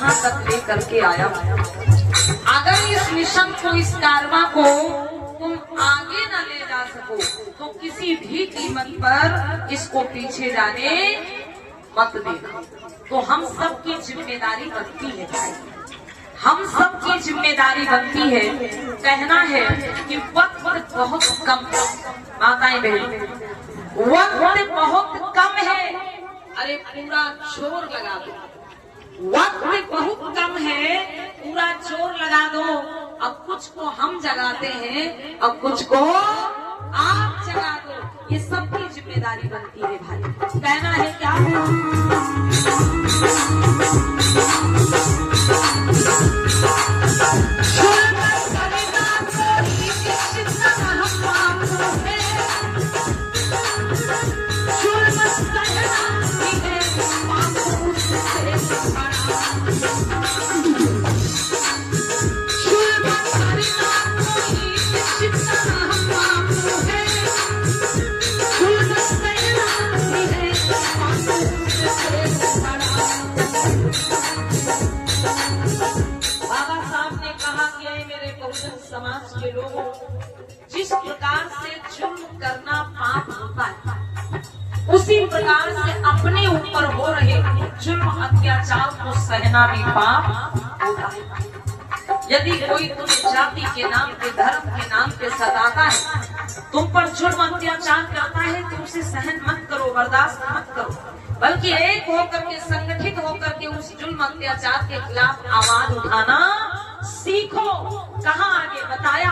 यहाँ तक लेकर के आया। अगर इस मिशन को, इस कारवां को तुम आगे न ले जा सको तो किसी भी कीमत पर इसको पीछे जाने मत देना। तो हम सबकी जिम्मेदारी बनती है भाई, हम सबकी जिम्मेदारी बनती है। कहना है कि वक्त बहुत कम, माताएं बहन, वक्त बहुत कम है। अरे पूरा जोर लगा दो, वक्त बहुत कम है, पूरा जोर लगा दो। अब कुछ को हम जगाते हैं, अब कुछ को आप जगा दो। ये सबकी जिम्मेदारी बनती है भाई। कहना है क्या, समाज के लोगों, जिस प्रकार से जुल्म करना पाप होता है, उसी प्रकार से अपने ऊपर हो रहे जुल्म अत्याचार को सहना भी पाप होता है। यदि कोई तुम्हें जाति के नाम पे, धर्म के नाम पे सताता है, तुम पर जुल्म अत्याचार करता है, तो उसे सहन मत करो, बर्दाश्त मत करो, बल्कि एक होकर के, संगठित होकर के उस जुल्म अत्याचार के खिलाफ आवाज उठाना सीखो। कहाँ आगे बताया,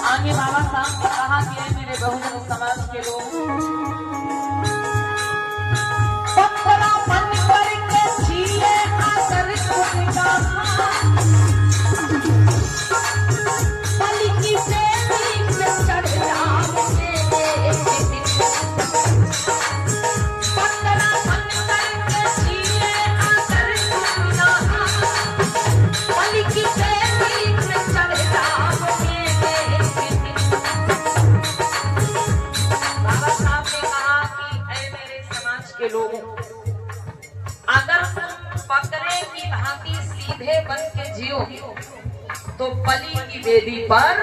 आगे बाबा साहब ने कहा कि मेरे बहुजन समाज के लोग, पत्थरा बन करके जिए आकर खुदा, बलि की सेवी पे चढ़ जाओगे। पत्थरा बन करके जिए आकर खुदा, बलि की सेवी पे चढ़ जाओगे। बाबा साहब ने कहा कि ऐ मेरे समाज के लोगों, अगर तुम बकरे की भांति सीधे बन के जियो तो बलि की वेदी पर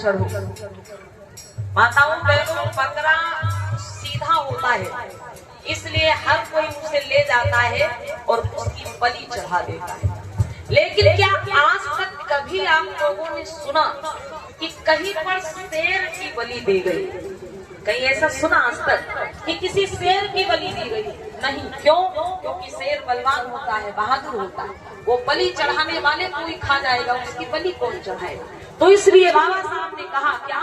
चढ़ो। माताओं बहनों, बकरा सीधा होता है, इसलिए हर कोई उसे ले जाता है और उसकी बलि चढ़ा देता है। लेकिन क्या आज तक कभी आप लोगों ने सुना कि कहीं पर शेर की बलि दी गई? कहीं ऐसा सुना आज तक कि किसी शेर की बलि दी गई? नहीं। क्यों? क्योंकि शेर बलवान होता है, बहादुर होता है, वो बलि चढ़ाने वाले को ही खा जाएगा, उसकी बलि कौन चढ़ाएगा? तो इसलिए बाबा साहब ने कहा क्या,